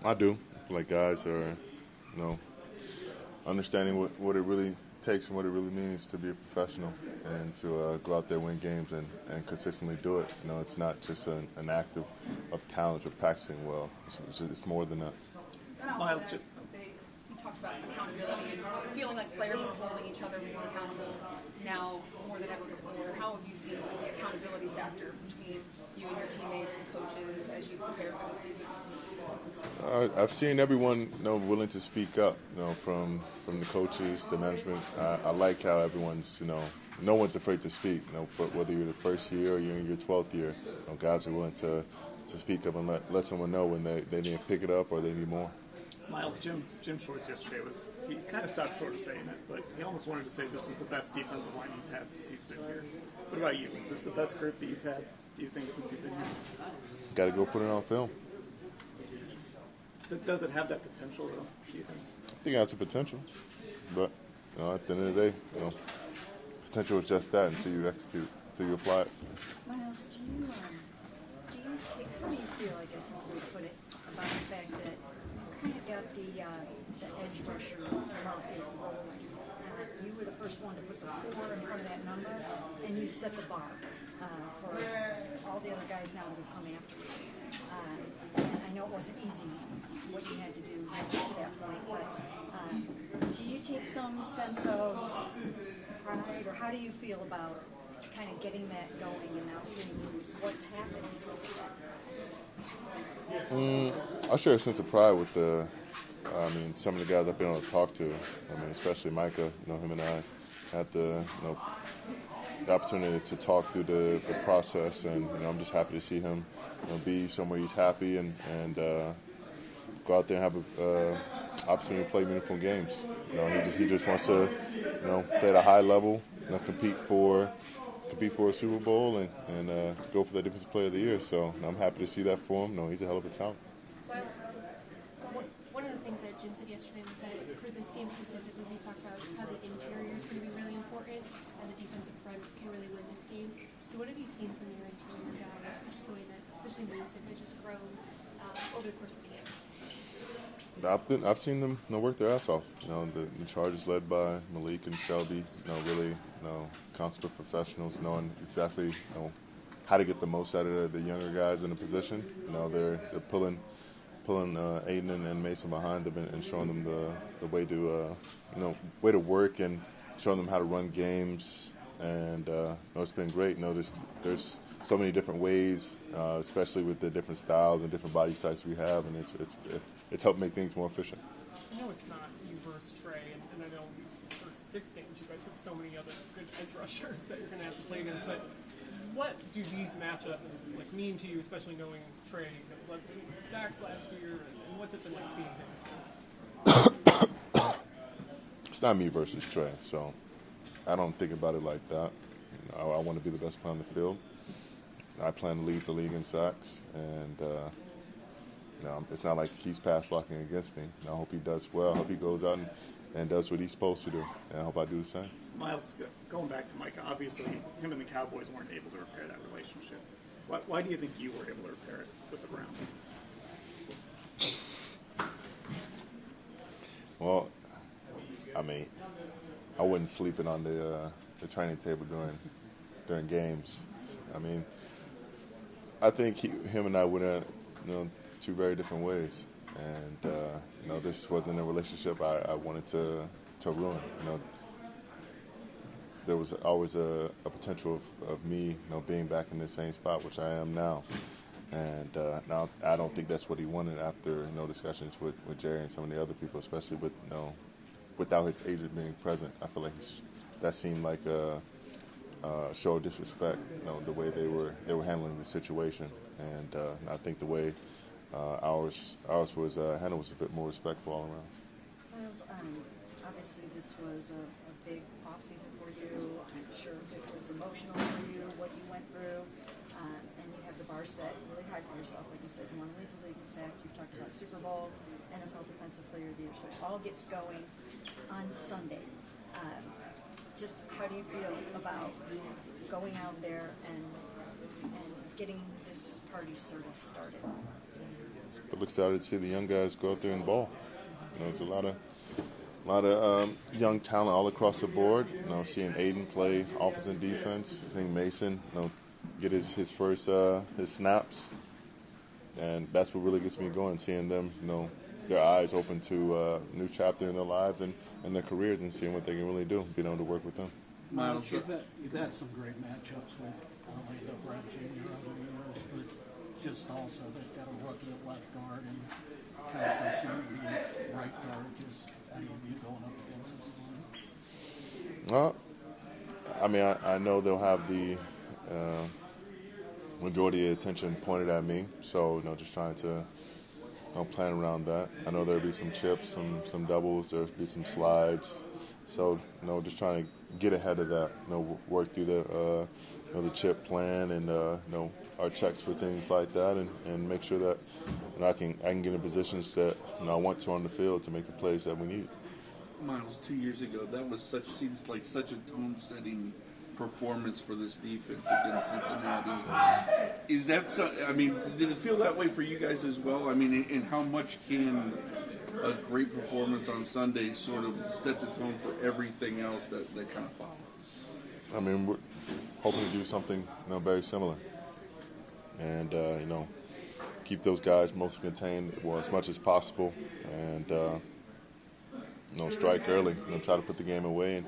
I do. Like guys are, understanding what it really takes and what it really means to be a professional and to go out there, win games, and consistently do it. It's not just an act of talent or practicing well. It's more than that. Myles, you talked about accountability and feeling like players are holding each other more accountable now more than ever before. How have you seen the accountability factor between you and your teammates and coaches as you prepare for the season? I've seen everyone willing to speak up, from the coaches to management. I like how everyone's, no one's afraid to speak. But whether you're the first year or you're in your 12th year, guys are willing to speak up and let someone know when they need to pick it up or they need more. Myles, Jim Schwartz yesterday he kind of stopped short of saying it, but he almost wanted to say this was the best defensive line he's had since he's been here. What about you? Is this the best group that you've had, do you think, since you've been here? Got to go put it on film. Does it have that potential, though, do you think? I think it has the potential. But at the end of the day, potential is just that until you execute, until you apply it. Myles, how do you feel, I guess is the way to put it, about the fact that you kind of got the edge rusher market rolling? You were the first one to put the 4 in front of that number, and you set the bar for all the other guys now that have come after you. And I know it wasn't easy what you had to do to get to that point, but do you take some sense of pride, or how do you feel about kind of getting that going and now seeing what's happening? I share a sense of pride with some of the guys I've been able to talk to. Especially Micah. Him and I had the opportunity to talk through the process, and I'm just happy to see him be somewhere he's happy and go out there and have an opportunity to play meaningful games. He just wants to play at a high level, compete for a Super Bowl and go for the Defensive Player of the Year. So I'm happy to see that for him. He's a hell of a talent. One of the things that Jim said yesterday was that for this game specifically, we talked about how the interior is going to be really important and the defensive front can really win this game. So what have you seen from your interior guys, just the way that, especially Myles, have just grown over the course of the game? I've seen them work their ass off. The Chargers led by Malik and Shelby, really consummate professionals, knowing exactly how to get the most out of the younger guys in the position. They're pulling Aiden and Mason behind them and showing them the way to work and showing them how to run games. And it's been great. There's so many different ways, especially with the different styles and different body types we have, and it's helped make things more efficient. I know it's not you versus Trey, and I know these first 6 games you guys have so many other good edge rushers that you're going to have to play against, but what do these matchups mean to you, especially knowing Trey led sacks last year, and what's it been like seeing him? It's not me versus Trey, so I don't think about it like that. I want to be the best player on the field. I plan to lead the league in sacks, and it's not like he's pass blocking against me. I hope he does well. I hope he goes out and does what he's supposed to do, and I hope I do the same. Myles, going back to Micah, obviously him and the Cowboys weren't able to repair that relationship. Why do you think you were able to repair it with the Browns? Well, I wasn't sleeping on the training table during games. I think him and I went two very different ways, and this wasn't a relationship I wanted to ruin. There was always a potential of me, being back in the same spot, which I am now. And now I don't think that's what he wanted after discussions with Jerry and some of the other people, especially without his agent being present. I feel like that seemed like a show of disrespect, the way they were handling the situation. And I think the way ours was handled was a bit more respectful all around. Myles, obviously this was a big offseason for you. I'm sure it was emotional for you, what you went through. And you have the bar set really high for yourself. Like you said, you want to lead the league in sacks. You've talked about Super Bowl, NFL Defensive Player of the Year. So it all gets going on Sunday. Just how do you feel about going out there and getting this party sort of started? I'm excited to see the young guys go out there and ball. There's a lot of young talent all across the board. Seeing Aiden play offense and defense, seeing Mason, get his first his snaps, and that's what really gets me going. Seeing them, their eyes open to a new chapter in their lives and their careers, and seeing what they can really do, being able to work with them. Myles, you've had some great matchups with not only the Brad Jr. over the years, but just also they've got a rookie at left guard and Tyson Sewell at right guard. Just how do you view going up against this one? Well, I know they'll have the majority of the attention pointed at me, so just trying to plan around that. I know there'll be some chips, some doubles, there'll be some slides, so just trying to get ahead of that. Work through the chip plan and our checks for things like that, and make sure that I can get in positions that I want to on the field to make the plays that we need. Myles, 2 years ago, that was seems like such a tone-setting performance for this defense against Cincinnati. Is that did it feel that way for you guys as well? And how much can a great performance on Sunday sort of set the tone for everything else that kind of follows? We're hoping to do something very similar, and keep those guys mostly contained as much as possible, and strike early. Try to put the game away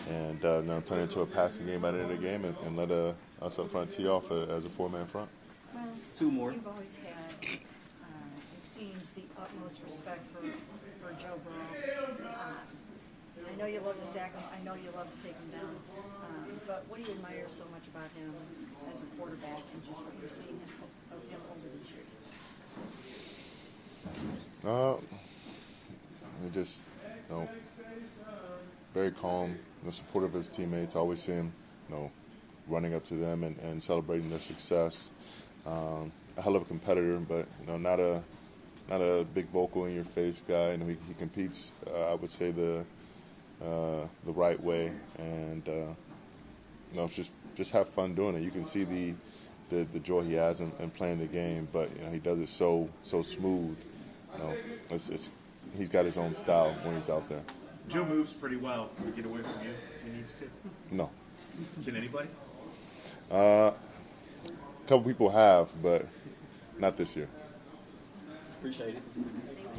and turn it into a passing game at the end of the game, and let us up front tee off as a four-man front. Well, Two more. You've always had, it seems, the utmost respect for Joe Burrow. I know you love to sack him. I know you love to take him down. But what do you admire so much about him as a quarterback and just what you've seen of him over these years? Just very calm, supportive of his teammates. Always see him, running up to them and celebrating their success. A hell of a competitor, but not a big vocal in your face guy. He competes. I would say the right way, and just have fun doing it. You can see the joy he has in playing the game, but he does it so smooth. He's got his own style when he's out there. Joe moves pretty well. Can he get away from you if he needs to? No. Can anybody? A couple people have, but not this year. Appreciate it. Thank you.